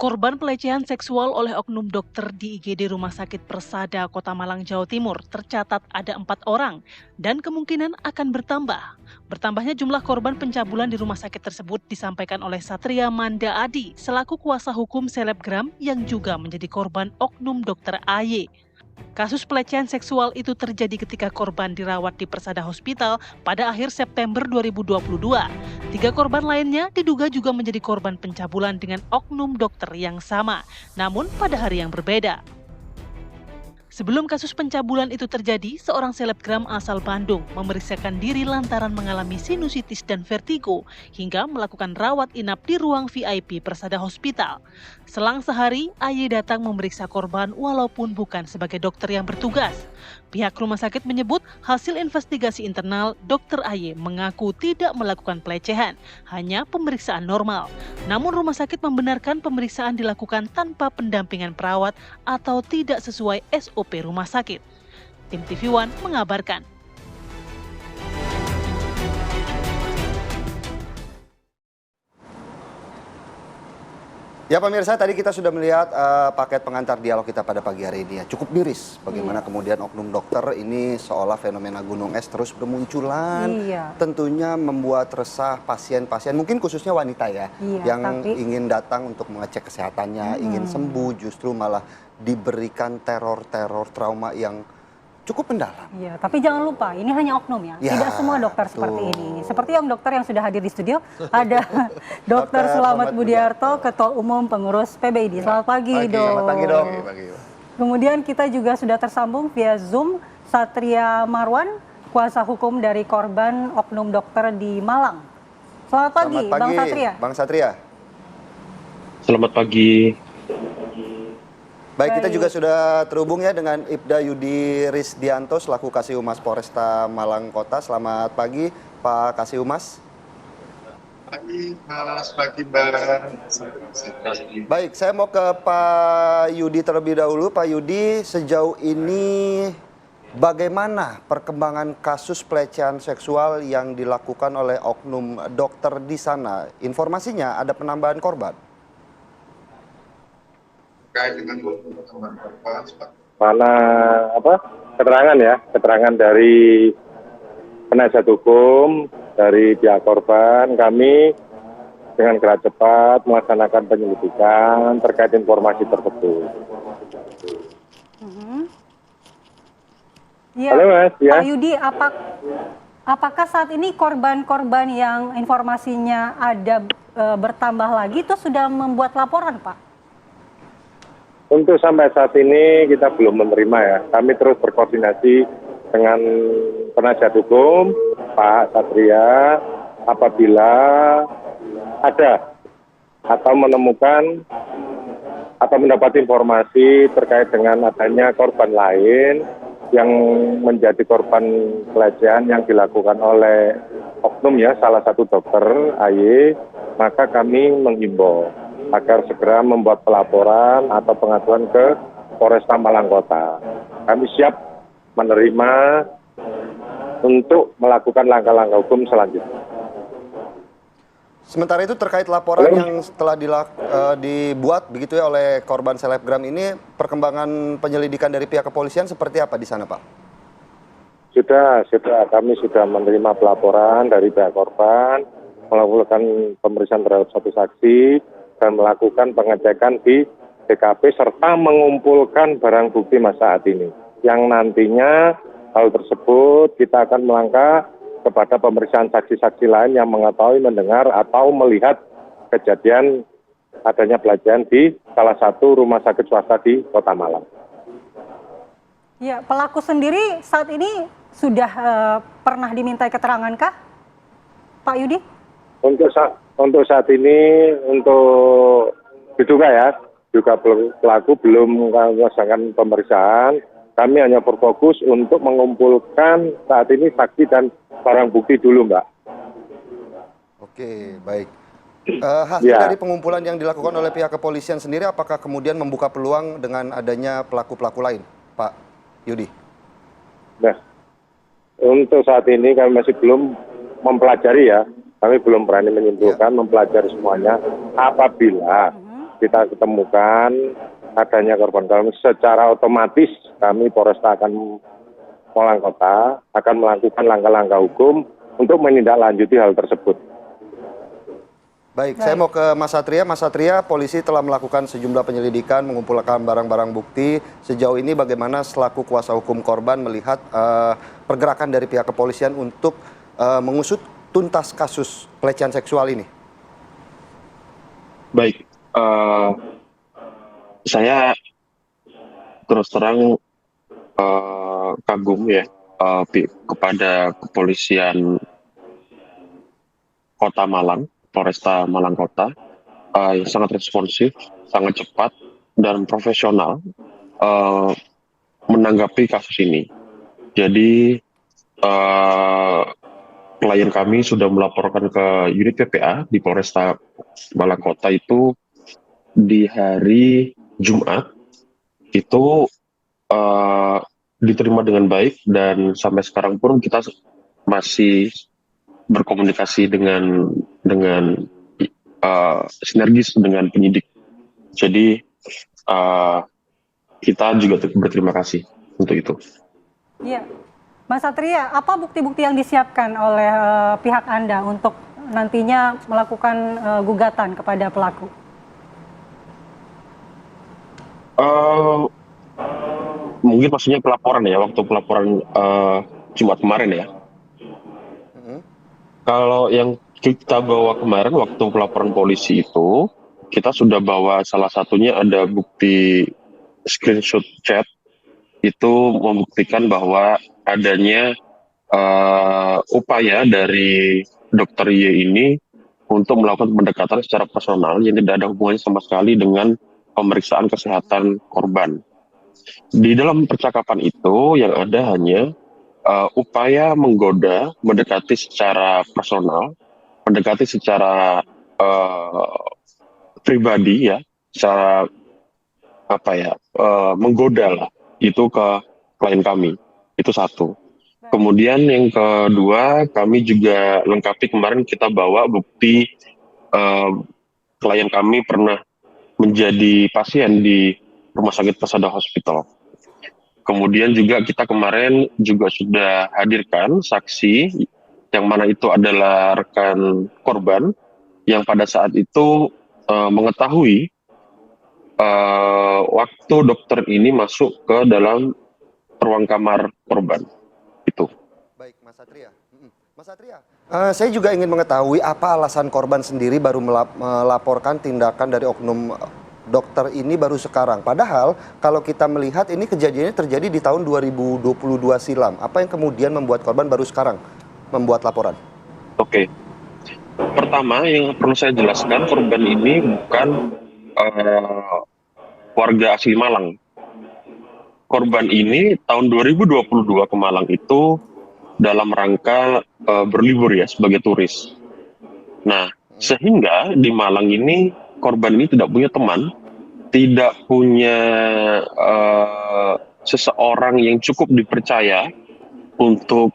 Korban pelecehan seksual oleh oknum dokter di IGD Rumah Sakit Persada, Kota Malang, Jawa Timur tercatat ada 4 orang dan kemungkinan akan bertambah. Bertambahnya jumlah korban pencabulan di rumah sakit tersebut disampaikan oleh Satria Manda Adi selaku kuasa hukum selebgram yang juga menjadi korban oknum dokter AY. Kasus pelecehan seksual itu terjadi ketika korban dirawat di Persada Hospital pada akhir September 2022. 3 korban lainnya diduga juga menjadi korban pencabulan dengan oknum dokter yang sama, namun pada hari yang berbeda. Sebelum kasus pencabulan itu terjadi, seorang selebgram asal Bandung memeriksakan diri lantaran mengalami sinusitis dan vertigo hingga melakukan rawat inap di ruang VIP Persada Hospital. Selang sehari, AY datang memeriksa korban walaupun bukan sebagai dokter yang bertugas. Pihak rumah sakit menyebut hasil investigasi internal dokter AY mengaku tidak melakukan pelecehan, hanya pemeriksaan normal. Namun rumah sakit membenarkan pemeriksaan dilakukan tanpa pendampingan perawat atau tidak sesuai SOP rumah sakit. Tim TV One mengabarkan. Ya pemirsa, tadi kita sudah melihat paket pengantar dialog kita pada pagi hari ini ya. Cukup miris bagaimana kemudian oknum dokter ini seolah fenomena gunung es terus bermunculan. Tentunya membuat resah pasien-pasien, mungkin khususnya wanita ya. Yang ingin datang untuk mengecek kesehatannya, ingin sembuh, justru malah diberikan teror-teror trauma yang cukup mendalam. Iya, tapi jangan lupa ini hanya oknum ya. Tidak semua dokter seperti ini. Seperti yang dokter yang sudah hadir di studio, ada Dr. Selamat Budiarto, Ketua Umum Pengurus PBID. Selamat pagi, Dok. Selamat pagi, Dok. Kemudian kita juga sudah tersambung via Zoom Satria Marwan, kuasa hukum dari korban oknum dokter di Malang. Selamat pagi, Bang Satria. Bang Satria. Selamat pagi. Baik, kita juga sudah terhubung ya dengan Ibda Yudi Risdianto selaku Kasih-Humas Polresta Malang Kota. Selamat pagi, Pak Kasih-Humas. Pagi, Mas. Pagi, Mbak. Baik, saya mau ke Pak Yudi terlebih dahulu. Pak Yudi, sejauh ini bagaimana perkembangan kasus pelecehan seksual yang dilakukan oleh oknum dokter di sana? Informasinya ada penambahan korban? Terkait dengan teman keterangan dari penasihat hukum dari pihak korban, kami dengan gerak cepat melaksanakan penyelidikan terkait informasi tersebut. Ya, halo Mas, Pak Yudi, apakah saat ini korban-korban yang informasinya ada bertambah lagi itu sudah membuat laporan, Pak? Untuk sampai saat ini kita belum menerima ya. Kami terus berkoordinasi dengan penasihat hukum, Pak Satria, apabila ada atau menemukan atau mendapat informasi terkait dengan adanya korban lain yang menjadi korban pelecehan yang dilakukan oleh oknum ya, salah satu dokter AY, maka kami menghimbau agar segera membuat pelaporan atau pengaduan ke Polresta Malang Kota. Kami siap menerima untuk melakukan langkah-langkah hukum selanjutnya. Sementara itu terkait laporan yang telah dibuat begitu ya oleh korban selebgram ini, perkembangan penyelidikan dari pihak kepolisian seperti apa di sana, Pak? Sudah. Kami sudah menerima pelaporan dari pihak korban, melakukan pemeriksaan terhadap satu saksi, dan melakukan pengecekan di TKP serta mengumpulkan barang bukti saat ini. Yang nantinya hal tersebut kita akan melangkah kepada pemeriksaan saksi-saksi lain yang mengetahui, mendengar, atau melihat kejadian adanya pelecehan di salah satu rumah sakit swasta di Kota Malang. Ya, pelaku sendiri saat ini sudah pernah dimintai keterangankah, Pak Yudi? Untuk saat ini, untuk diduga pelaku belum melaksanakan pemeriksaan. Kami hanya berfokus untuk mengumpulkan saat ini saksi dan barang bukti dulu, Mbak. Oke, baik. Hasil dari pengumpulan yang dilakukan oleh pihak kepolisian sendiri, apakah kemudian membuka peluang dengan adanya pelaku-pelaku lain, Pak Yudi? Nah, untuk saat ini kami masih belum mempelajari ya. Kami belum berani menyimpulkan, mempelajari semuanya. Apabila kita ketemukan adanya korban, secara otomatis kami Polresta Malang Kota akan melakukan langkah-langkah hukum untuk menindaklanjuti hal tersebut. Baik, saya mau ke Mas Satria. Mas Satria, polisi telah melakukan sejumlah penyelidikan, mengumpulkan barang-barang bukti. Sejauh ini bagaimana selaku kuasa hukum korban melihat pergerakan dari pihak kepolisian untuk mengusut tuntas kasus pelecehan seksual ini? Baik, saya terus terang kagum ya kepada kepolisian Kota Malang, Polresta Malang Kota, yang sangat responsif, sangat cepat dan profesional menanggapi kasus ini. Jadi klien kami sudah melaporkan ke unit PPA di Polresta Malang Kota itu di hari Jumat itu diterima dengan baik, dan sampai sekarang pun kita masih berkomunikasi dengan sinergis dengan penyidik. Jadi kita juga berterima kasih untuk itu. Iya, Mas Satria, apa bukti-bukti yang disiapkan oleh pihak Anda untuk nantinya melakukan gugatan kepada pelaku? Mungkin maksudnya pelaporan ya, waktu pelaporan Jumat kemarin ya. Kalau yang kita bawa kemarin waktu pelaporan polisi itu, kita sudah bawa salah satunya ada bukti screenshot chat, itu membuktikan bahwa adanya upaya dari Dr. Y ini untuk melakukan pendekatan secara personal yang tidak ada hubungannya sama sekali dengan pemeriksaan kesehatan korban. Di dalam percakapan itu yang ada hanya upaya menggoda, mendekati secara personal, mendekati secara pribadi ya, secara menggoda lah itu ke klien kami. Itu satu. Kemudian yang kedua, kami juga lengkapi kemarin kita bawa bukti klien kami pernah menjadi pasien di Rumah Sakit Persada Hospital. Kemudian juga kita kemarin juga sudah hadirkan saksi yang mana itu adalah rekan korban yang pada saat itu mengetahui waktu dokter ini masuk ke dalam ruang kamar korban. Itu. Baik, Mas Satria. Mas Satria, saya juga ingin mengetahui apa alasan korban sendiri baru melaporkan tindakan dari oknum dokter ini baru sekarang. Padahal kalau kita melihat ini kejadiannya terjadi di tahun 2022 silam. Apa yang kemudian membuat korban baru sekarang membuat laporan? Oke. Pertama yang perlu saya jelaskan, korban ini bukan warga asli Malang. Korban ini tahun 2022 ke Malang itu dalam rangka berlibur ya sebagai turis. Nah, sehingga di Malang ini korban ini tidak punya teman, tidak punya seseorang yang cukup dipercaya untuk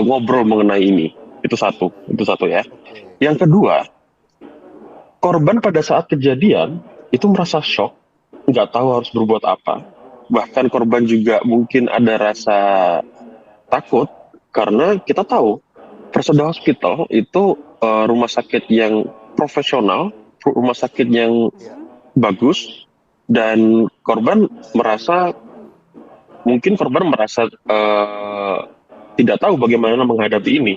ngobrol mengenai ini. Itu satu ya. Yang kedua, korban pada saat kejadian itu merasa shock, nggak tahu harus berbuat apa. Bahkan korban juga mungkin ada rasa takut karena kita tahu Persada Hospital itu rumah sakit yang profesional, rumah sakit yang bagus, dan korban merasa tidak tahu bagaimana menghadapi ini.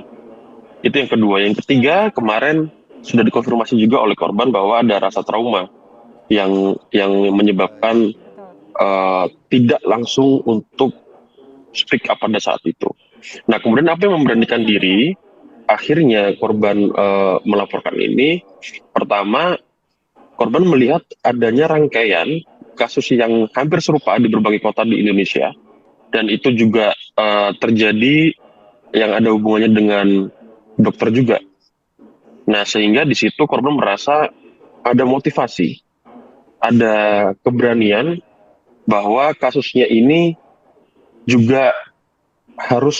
Itu yang kedua. Yang ketiga, kemarin sudah dikonfirmasi juga oleh korban bahwa ada rasa trauma yang menyebabkan tidak langsung untuk speak up pada saat itu. Nah, kemudian apa yang memberanikan diri? Akhirnya korban melaporkan ini. Pertama, korban melihat adanya rangkaian kasus yang hampir serupa di berbagai kota di Indonesia, dan itu juga terjadi yang ada hubungannya dengan dokter juga. Nah, sehingga di situ korban merasa ada motivasi, ada keberanian bahwa kasusnya ini juga harus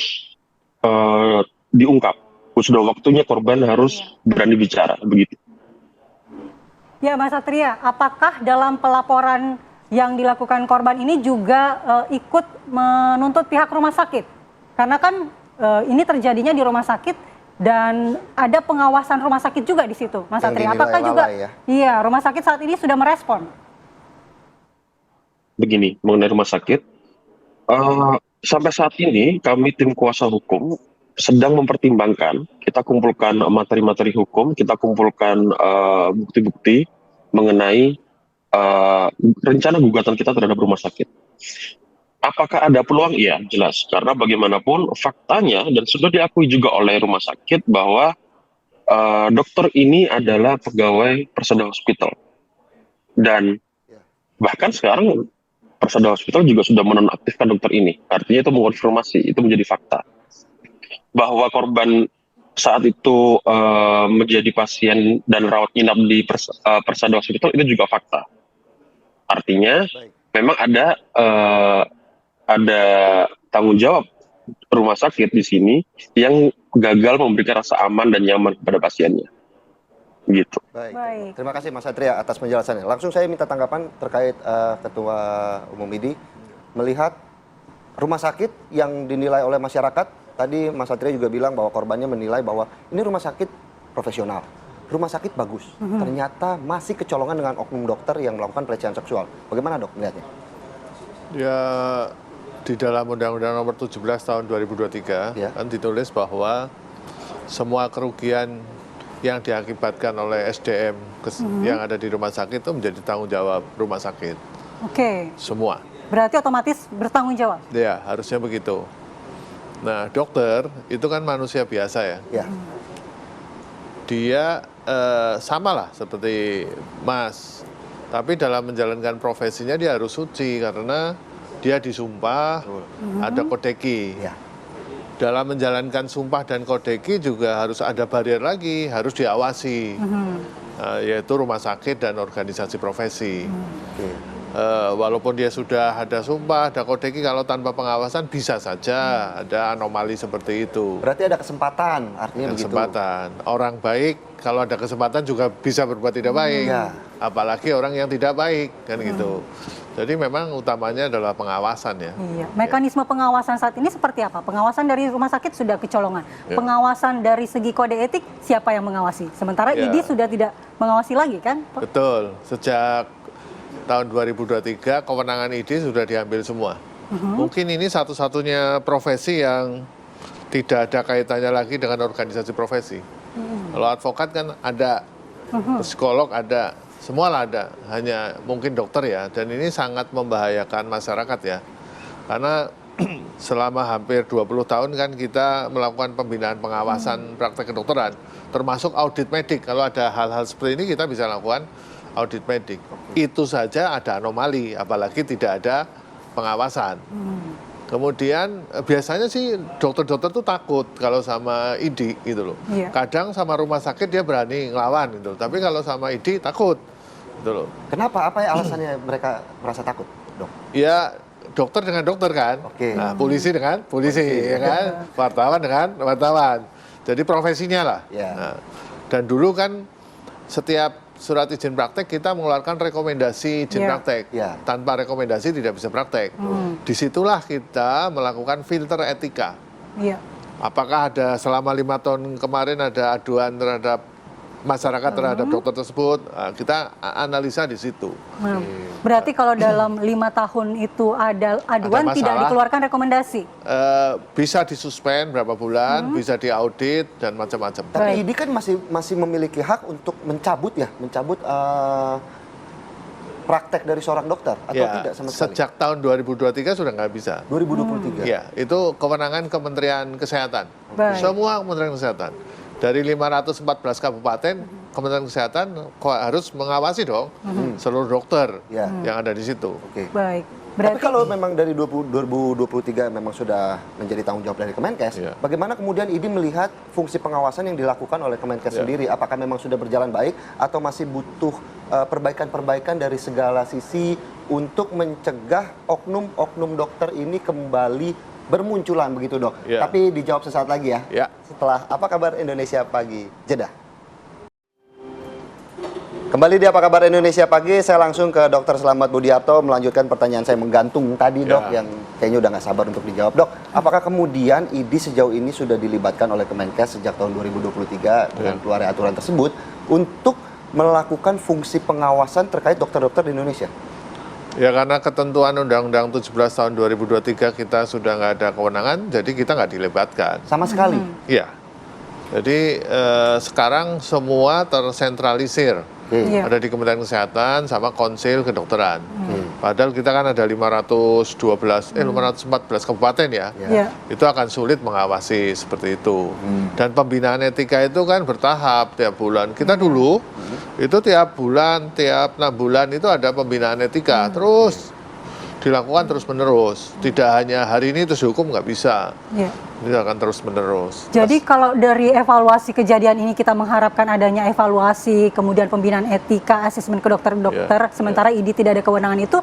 diungkap. Sudah waktunya korban harus berani bicara, begitu. Ya, Mas Satria, apakah dalam pelaporan yang dilakukan korban ini juga ikut menuntut pihak rumah sakit? Karena kan ini terjadinya di rumah sakit dan ada pengawasan rumah sakit juga di situ, Mas Satria. Apakah juga iya, rumah sakit saat ini sudah merespon? Begini, mengenai rumah sakit, sampai saat ini kami tim kuasa hukum sedang mempertimbangkan, kita kumpulkan materi-materi hukum, kita kumpulkan bukti-bukti mengenai rencana gugatan kita terhadap rumah sakit. Apakah ada peluang? Iya, jelas. Karena bagaimanapun faktanya, dan sudah diakui juga oleh rumah sakit, bahwa dokter ini adalah pegawai Persada Hospital. Dan bahkan sekarang Persada Hospital juga sudah menonaktifkan dokter ini. Artinya itu mengonfirmasi, itu menjadi fakta. Bahwa korban saat itu menjadi pasien dan rawat inap di Persada Hospital itu juga fakta. Artinya memang ada tanggung jawab rumah sakit di sini yang gagal memberikan rasa aman dan nyaman kepada pasiennya. Gitu. Baik. Terima kasih Mas Satria atas penjelasannya. Langsung saya minta tanggapan terkait Ketua Umum IDI melihat rumah sakit yang dinilai oleh masyarakat. Tadi Mas Satria juga bilang bahwa korbannya menilai bahwa ini rumah sakit profesional, rumah sakit bagus. Ternyata masih kecolongan dengan oknum dokter yang melakukan pelecehan seksual. Bagaimana dok melihatnya? Ya, di dalam Undang-Undang Nomor 17 Tahun 2023 kan ditulis bahwa semua kerugian yang diakibatkan oleh SDM yang ada di rumah sakit itu menjadi tanggung jawab rumah sakit. Oke. Semua. Berarti otomatis bertanggung jawab? Ya, harusnya begitu. Nah, dokter itu kan manusia biasa ya. Dia sama lah seperti Mas. Tapi dalam menjalankan profesinya dia harus suci karena dia disumpah, ada kodeki. Dalam menjalankan sumpah dan kodeki juga harus ada barrier lagi, harus diawasi, yaitu rumah sakit dan organisasi profesi. Walaupun dia sudah ada sumpah, ada kodeki, kalau tanpa pengawasan bisa saja ada anomali seperti itu. Berarti ada kesempatan, artinya begitu. Kesempatan. Orang baik kalau ada kesempatan juga bisa berbuat tidak baik. Apalagi orang yang tidak baik, kan gitu. Jadi memang utamanya adalah pengawasan ya. Iya. Mekanisme pengawasan saat ini seperti apa? Pengawasan dari rumah sakit sudah kecolongan. Pengawasan dari segi kode etik siapa yang mengawasi? Sementara IDI sudah tidak mengawasi lagi kan? Betul. Sejak tahun 2023 kewenangan IDI sudah diambil semua. Mungkin ini satu-satunya profesi yang tidak ada kaitannya lagi dengan organisasi profesi. Kalau advokat kan ada, psikolog ada, semua lah ada, hanya mungkin dokter ya. Dan ini sangat membahayakan masyarakat ya. Karena selama hampir 20 tahun kan kita melakukan pembinaan pengawasan praktek kedokteran, termasuk audit medik. Kalau ada hal-hal seperti ini kita bisa lakukan audit medik. Itu saja ada anomali, apalagi tidak ada pengawasan. Kemudian biasanya sih dokter-dokter tuh takut kalau sama IDI gitu loh. Kadang sama rumah sakit dia berani ngelawan gitu. Tapi kalau sama IDI takut gitu loh. Kenapa? Apa ya alasannya mereka merasa takut, dok? Ya dokter dengan dokter kan. Nah, polisi dengan polisi, ya kan. Wartawan dengan wartawan. Jadi profesinya lah. Nah, dan dulu kan setiap surat izin praktek kita mengeluarkan rekomendasi izin praktek. Tanpa rekomendasi tidak bisa praktek. Disitulah kita melakukan filter etika. Apakah ada selama 5 tahun kemarin ada aduan terhadap masyarakat terhadap dokter tersebut, kita analisa di situ. Berarti kalau dalam 5 tahun itu ada aduan tidak dikeluarkan rekomendasi? Bisa disuspend berapa bulan, bisa diaudit dan macam-macam. Tapi IDI kan masih memiliki hak untuk mencabut praktek dari seorang dokter atau tidak sama sekali? Sejak tahun 2023 sudah nggak bisa. 2023? Ya, itu kewenangan Kementerian Kesehatan. Semua Kementerian Kesehatan. Dari 514 kabupaten, Kementerian Kesehatan harus mengawasi dong seluruh dokter yang ada di situ. Baik. Tapi kalau memang dari 2023 memang sudah menjadi tanggung jawab dari Kemenkes, bagaimana kemudian IDI melihat fungsi pengawasan yang dilakukan oleh Kemenkes sendiri? Apakah memang sudah berjalan baik atau masih butuh perbaikan-perbaikan dari segala sisi untuk mencegah oknum-oknum dokter ini kembali bermunculan begitu dok? Tapi dijawab sesaat lagi ya. Setelah Apa Kabar Indonesia Pagi, jeda. Kembali di Apa Kabar Indonesia Pagi, saya langsung ke Dr. Slamet Budiarto melanjutkan pertanyaan saya menggantung tadi, Dok, yang kayaknya udah nggak sabar untuk dijawab. Dok, apakah kemudian ID sejauh ini sudah dilibatkan oleh Kemenkes sejak tahun 2023 dengan keluarnya aturan tersebut untuk melakukan fungsi pengawasan terkait dokter-dokter di Indonesia? Ya, karena ketentuan Undang-Undang 17 tahun 2023 kita sudah nggak ada kewenangan, jadi kita nggak dilibatkan. Sama sekali? Iya. Jadi sekarang semua tersentralisir. Ada di Kementerian Kesehatan sama Konsil Kedokteran. Padahal kita kan ada 514 kabupaten ya. Itu akan sulit mengawasi seperti itu. Dan pembinaan etika itu kan bertahap tiap bulan. Kita dulu itu tiap bulan, tiap 6 bulan itu ada pembinaan etika. Terus dilakukan terus-menerus. Tidak hanya hari ini terus hukum nggak bisa. Ini akan terus-menerus. Jadi kalau dari evaluasi kejadian ini kita mengharapkan adanya evaluasi, kemudian pembinaan etika, asesmen ke dokter-dokter, sementara ID tidak ada kewenangan itu,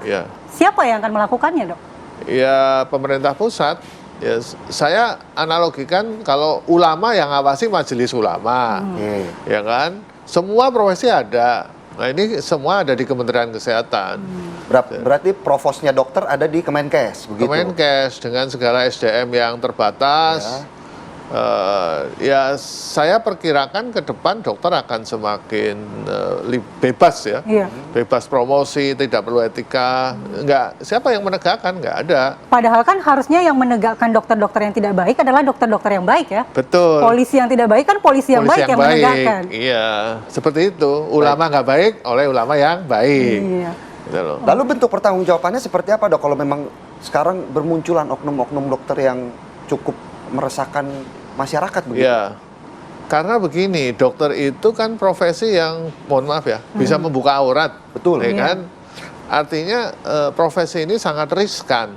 siapa yang akan melakukannya, Dok? Ya, pemerintah pusat. Ya, saya analogikan kalau ulama yang ngawasi majelis ulama, ya kan? Semua profesi ada. Nah, ini semua ada di Kementerian Kesehatan. Berarti provosnya dokter ada di Kemenkes, begitu? Kemenkes dengan segala SDM yang terbatas. Ya, saya perkirakan ke depan dokter akan semakin bebas ya. Bebas promosi, tidak perlu etika. Siapa yang menegakkan? Nggak ada. Padahal kan harusnya yang menegakkan dokter-dokter yang tidak baik adalah dokter-dokter yang baik ya. Betul. Polisi yang tidak baik kan polisi yang baik yang menegakkan. Iya, seperti itu. Ulama nggak baik oleh ulama yang baik. Gitu loh. Lalu bentuk pertanggungjawabannya seperti apa, Dok? Kalau memang sekarang bermunculan oknum-oknum dokter yang cukup meresahkan masyarakat begitu? Ya, karena begini, dokter itu kan profesi yang, mohon maaf ya, bisa membuka aurat. Betul. Ya kan? Artinya profesi ini sangat riskan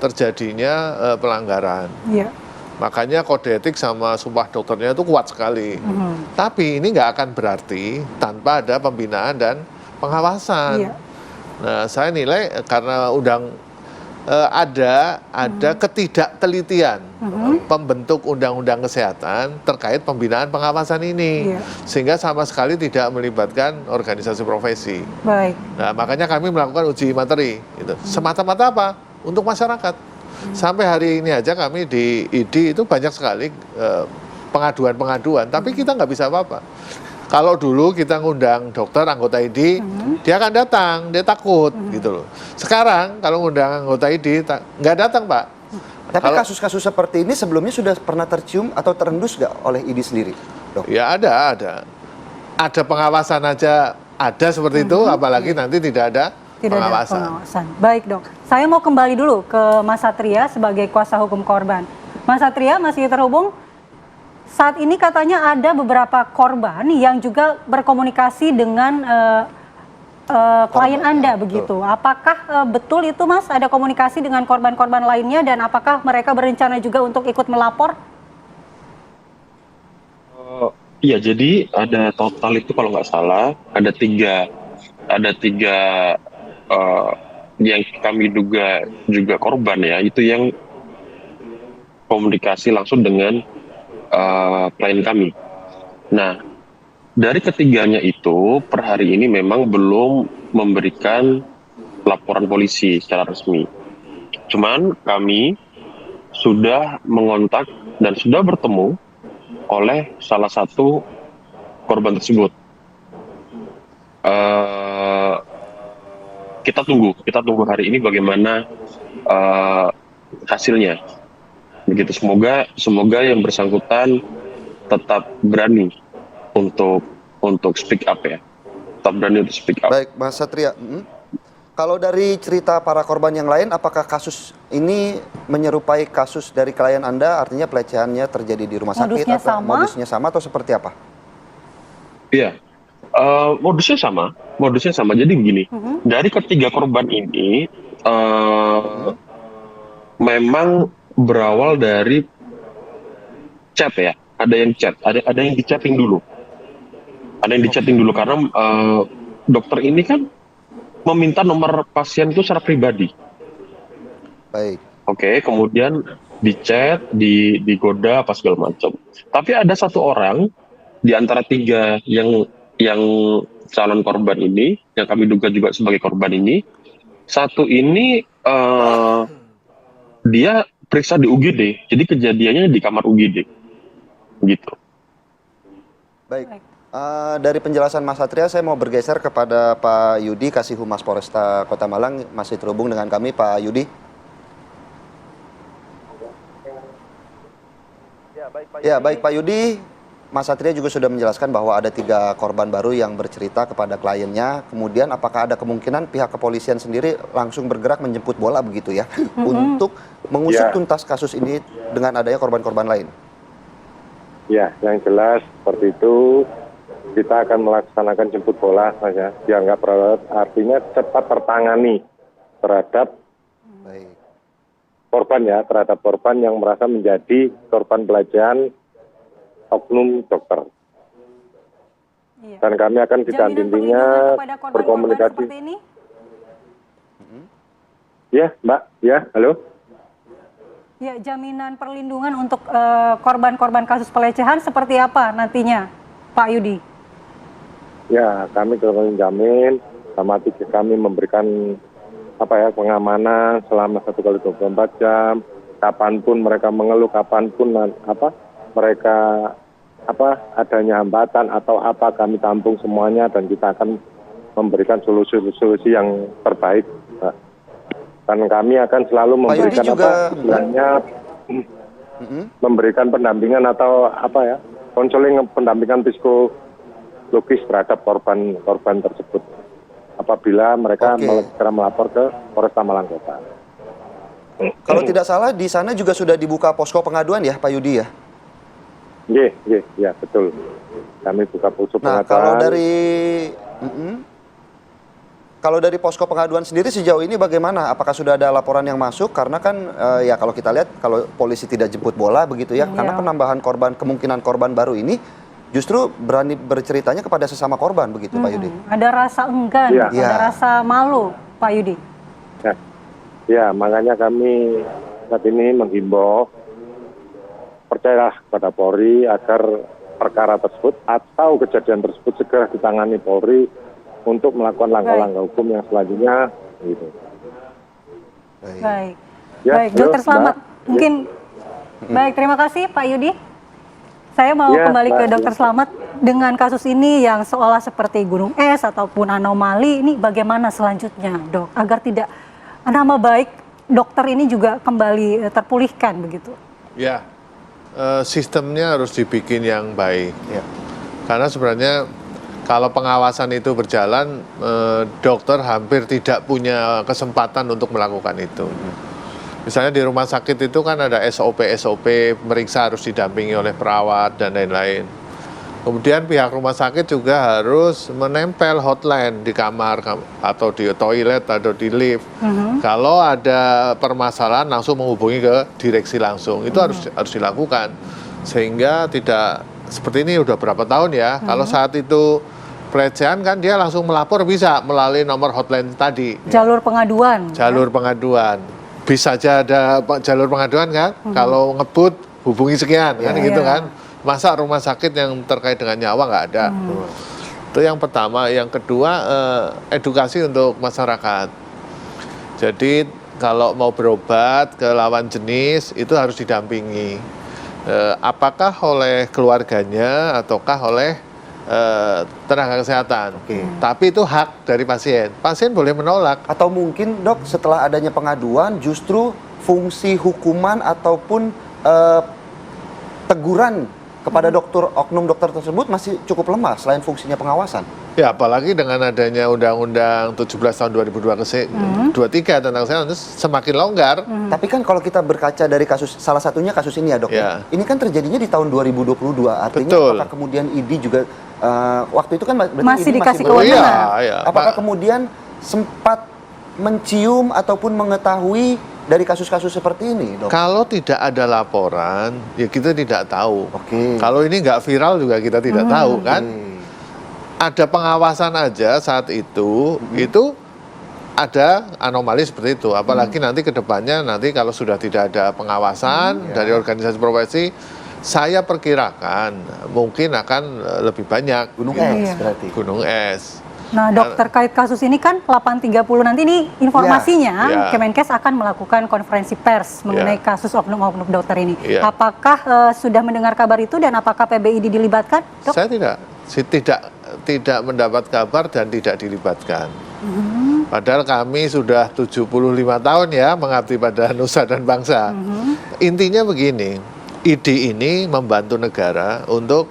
terjadinya pelanggaran. Makanya kode etik sama sumpah dokternya itu kuat sekali. Tapi ini nggak akan berarti tanpa ada pembinaan dan pengawasan. Nah, saya nilai karena ada ketidaktelitian pembentuk undang-undang kesehatan terkait pembinaan pengawasan ini, sehingga sama sekali tidak melibatkan organisasi profesi. Nah, makanya kami melakukan uji materi itu semata-mata apa? Untuk masyarakat. Sampai hari ini aja kami di ID itu banyak sekali pengaduan-pengaduan, tapi kita nggak bisa apa-apa. Kalau dulu kita ngundang dokter anggota ID, dia akan datang, dia takut gitu loh. Sekarang kalau ngundang anggota ID nggak datang, Pak. Tapi kasus-kasus seperti ini sebelumnya sudah pernah tercium atau terendus nggak oleh ID sendiri, Dok? Ya ada. Ada pengawasan aja ada seperti itu, apalagi nanti tidak ada pengawasan. Baik, Dok. Saya mau kembali dulu ke Mas Satria sebagai kuasa hukum korban. Mas Satria masih terhubung? Saat ini katanya ada beberapa korban yang juga berkomunikasi dengan klien Anda begitu. Apakah betul itu, Mas? Ada komunikasi dengan korban-korban lainnya dan apakah mereka berencana juga untuk ikut melapor? Iya, jadi ada total itu kalau nggak salah ada tiga yang kami duga juga korban ya, itu yang komunikasi langsung dengan klien kami. Nah, dari ketiganya itu per hari ini memang belum memberikan laporan polisi secara resmi. Cuman kami sudah mengontak dan sudah bertemu oleh salah satu korban tersebut. Kita tunggu hari ini bagaimana hasilnya. Begitu, semoga yang bersangkutan tetap berani untuk speak up ya. Tetap berani untuk speak up. Baik, Mas Satria. Kalau dari cerita para korban yang lain, apakah kasus ini menyerupai kasus dari klien Anda? Artinya pelecehannya terjadi di rumah sakit atau modusnya sama atau seperti apa? Iya, modusnya sama. Jadi begini, dari ketiga korban ini memang berawal dari chat ya, ada yang di chatting dulu, karena dokter ini kan meminta nomor pasien itu secara pribadi. Baik. Oke, kemudian di chat, digoda apa segala macam. Tapi ada satu orang di antara tiga yang calon korban ini, yang kami duga juga sebagai korban ini, satu ini dia periksa di UGD, jadi kejadiannya di kamar UGD, gitu. Baik. Dari penjelasan Mas Satria, saya mau bergeser kepada Pak Yudi, Kasih Humas Polresta Kota Malang. Masih terhubung dengan kami, Pak Yudi. Ya, baik Pak Yudi. Mas Satria juga sudah menjelaskan bahwa ada 3 korban baru yang bercerita kepada kliennya. Kemudian apakah ada kemungkinan pihak kepolisian sendiri langsung bergerak menjemput bola begitu ya, untuk mengusut tuntas kasus ini dengan adanya korban-korban lain? Ya, yang jelas seperti itu. Kita akan melaksanakan jemput bola saja. Dianggap artinya cepat tertangani terhadap korban ya, terhadap korban yang merasa menjadi korban pelecehan oknum dokter. Iya. Dan kami akan didampinginya berkomunikasi. Ya, Mbak. Ya, halo. Ya, jaminan perlindungan untuk korban-korban kasus pelecehan seperti apa nantinya, Pak Yudi? Ya, kami menjamin, sama kami memberikan pengamanan selama 1x24 jam. Kapanpun mereka mengeluh, kapanpun mereka adanya hambatan atau kami tampung semuanya dan kita akan memberikan solusi-solusi yang terbaik. Dan kami akan selalu memberikan memberikan pendampingan atau konseling pendampingan psikologis terhadap korban tersebut apabila mereka segera melapor ke Polresta Malang Kota. Kalau tidak salah di sana juga sudah dibuka posko pengaduan ya, Pak Yudi ya? Iya, betul. Kami buka posko pengaduan. Nah, kalau dari posko pengaduan sendiri sejauh ini bagaimana? Apakah sudah ada laporan yang masuk? Karena kan ya kalau kita lihat kalau polisi tidak jemput bola begitu ya, karena penambahan kemungkinan korban baru ini justru berani berceritanya kepada sesama korban begitu, Pak Yudi. Ada rasa enggan, ada rasa malu, Pak Yudi. Ya, makanya kami saat ini menghimbau percayalah kepada Polri agar perkara tersebut atau kejadian tersebut segera ditangani Polri untuk melakukan langkah-langkah hukum yang selanjutnya. Gitu. Baik, Dokter Slamet, mungkin baik, terima kasih Pak Yudi. Saya mau kembali ke Dokter Slamet dengan kasus ini yang seolah seperti gunung es ataupun anomali. Ini bagaimana selanjutnya, Dok, agar tidak nama baik dokter ini juga kembali terpulihkan begitu? Ya, sistemnya harus dibikin yang baik. Ya. Karena sebenarnya kalau pengawasan itu berjalan, dokter hampir tidak punya kesempatan untuk melakukan itu. Misalnya di rumah sakit itu kan ada SOP, meriksa harus didampingi oleh perawat dan lain-lain. Kemudian pihak rumah sakit juga harus menempel hotline di kamar atau di toilet atau di lift. Kalau ada permasalahan langsung menghubungi ke direksi langsung. Itu harus dilakukan. Sehingga tidak seperti ini udah berapa tahun ya. Kalau saat itu pelecehan kan dia langsung melapor bisa melalui nomor hotline tadi. Jalur pengaduan. Jalur pengaduan. Bisa aja ada jalur pengaduan kan. Kalau ngebut hubungi sekian kan gitu kan. Masa rumah sakit yang terkait dengan nyawa nggak ada. Itu yang pertama. Yang kedua, edukasi untuk masyarakat. Jadi kalau mau berobat ke lawan jenis itu harus didampingi. Apakah oleh keluarganya ataukah oleh tenaga kesehatan. Tapi itu hak dari pasien. Pasien boleh menolak. Atau mungkin, Dok, setelah adanya pengaduan justru fungsi hukuman ataupun teguran kepada oknum dokter tersebut masih cukup lemah selain fungsinya pengawasan. Ya, apalagi dengan adanya Undang-Undang 17 tahun 2023 tentang kesehatan semakin longgar. Tapi kan kalau kita berkaca dari salah satunya kasus ini ya, Dok. Ya. Ini kan terjadinya di tahun 2022. Artinya apakah kemudian ID juga waktu itu kan masih dikasih kewenangan. Apakah kemudian sempat mencium ataupun mengetahui dari kasus-kasus seperti ini, Dok? Kalau tidak ada laporan, ya kita tidak tahu. Kalau ini nggak viral juga kita tidak tahu kan. Ada pengawasan aja saat itu ada anomali seperti itu. Apalagi nanti ke depannya kalau sudah tidak ada pengawasan dari organisasi profesi, saya perkirakan mungkin akan lebih banyak. Gunung Iya. es berarti. Gunung es. Nah, dok, terkait kasus ini kan 8.30 nanti ini informasinya Ya. Kemenkes akan melakukan konferensi pers mengenai kasus oknum-oknum dokter ini. Ya. Apakah sudah mendengar kabar itu dan apakah PBID dilibatkan, dok? Saya tidak mendapat kabar dan tidak dilibatkan. Padahal kami sudah 75 tahun ya mengabdi pada nusa dan bangsa. Intinya begini, ID ini membantu negara untuk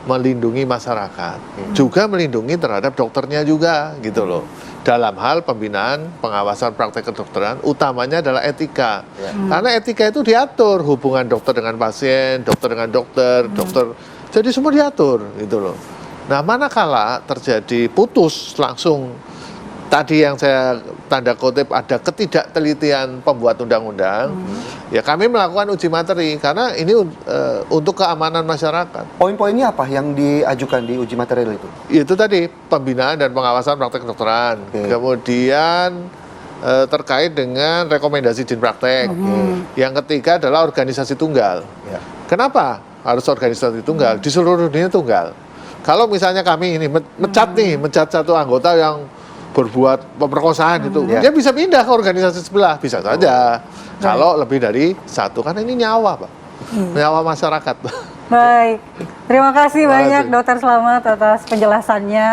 melindungi masyarakat, juga melindungi terhadap dokternya juga gitu loh. Dalam hal pembinaan pengawasan praktek kedokteran, utamanya adalah etika. Karena etika itu diatur hubungan dokter dengan pasien, dokter dengan dokter, jadi semua diatur gitu loh. Nah, manakala terjadi putus langsung tadi yang saya tanda kutip ada ketidaktelitian pembuat undang-undang, ya kami melakukan uji materi karena ini untuk keamanan masyarakat. Poin-poinnya apa yang diajukan di uji material itu? Itu tadi pembinaan dan pengawasan praktek kedokteran. Kemudian terkait dengan rekomendasi izin praktek. Yang ketiga adalah organisasi tunggal. Ya. Kenapa harus organisasi tunggal? Di seluruh dunia tunggal. Kalau misalnya kami ini mencat satu anggota yang berbuat pemerkosaan itu, dia bisa pindah ke organisasi sebelah, bisa saja. Kalau lebih dari satu, karena ini nyawa, Pak, nyawa masyarakat. Baik, terima kasih Terima banyak kasih. Dokter Slamet atas penjelasannya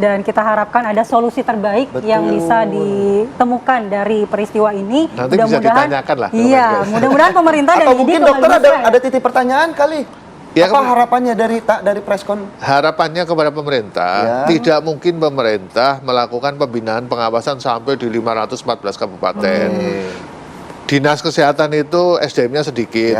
dan kita harapkan ada solusi terbaik yang bisa ditemukan dari peristiwa ini. Nanti bisa ditanyakan lah. Iya, mudah-mudahan pemerintah dan Atau ID mungkin kembali dokter bisa, ada titik pertanyaan kali. Ya, Apa harapannya dari preskon? Harapannya kepada pemerintah, tidak mungkin pemerintah melakukan pembinaan pengawasan sampai di 514 kabupaten. Dinas Kesehatan itu SDM-nya sedikit.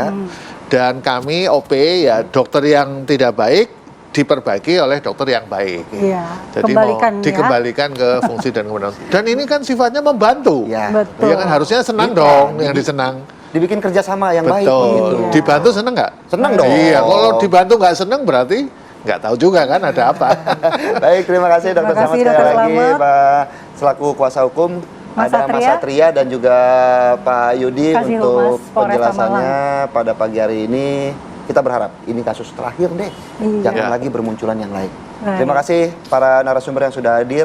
Dan kami OP ya dokter yang tidak baik diperbaiki oleh dokter yang baik. Iya, Jadi kembalikan ya. dikembalikan ke fungsi dan kewenangan. Dan ini kan sifatnya membantu. Ya. Betul. Ya kan harusnya senang dong yang disenang. Dibikin kerjasama yang baik. Betul. Begitu. Dibantu seneng nggak? Seneng dong. Iya, kalau dibantu nggak seneng berarti nggak tahu juga kan ada apa. Baik, terima kasih Terima dokter kasih, Slamet sekali Dr. lagi, Slamet. Pak selaku kuasa hukum. Mas Ada Mas Satria. Satria dan juga Pak Yudi Kasih untuk Humas Polresta penjelasannya pada pagi hari ini. Kita berharap ini kasus terakhir deh. Iya. Jangan lagi bermunculan yang lain. Baik. Terima kasih para narasumber yang sudah hadir.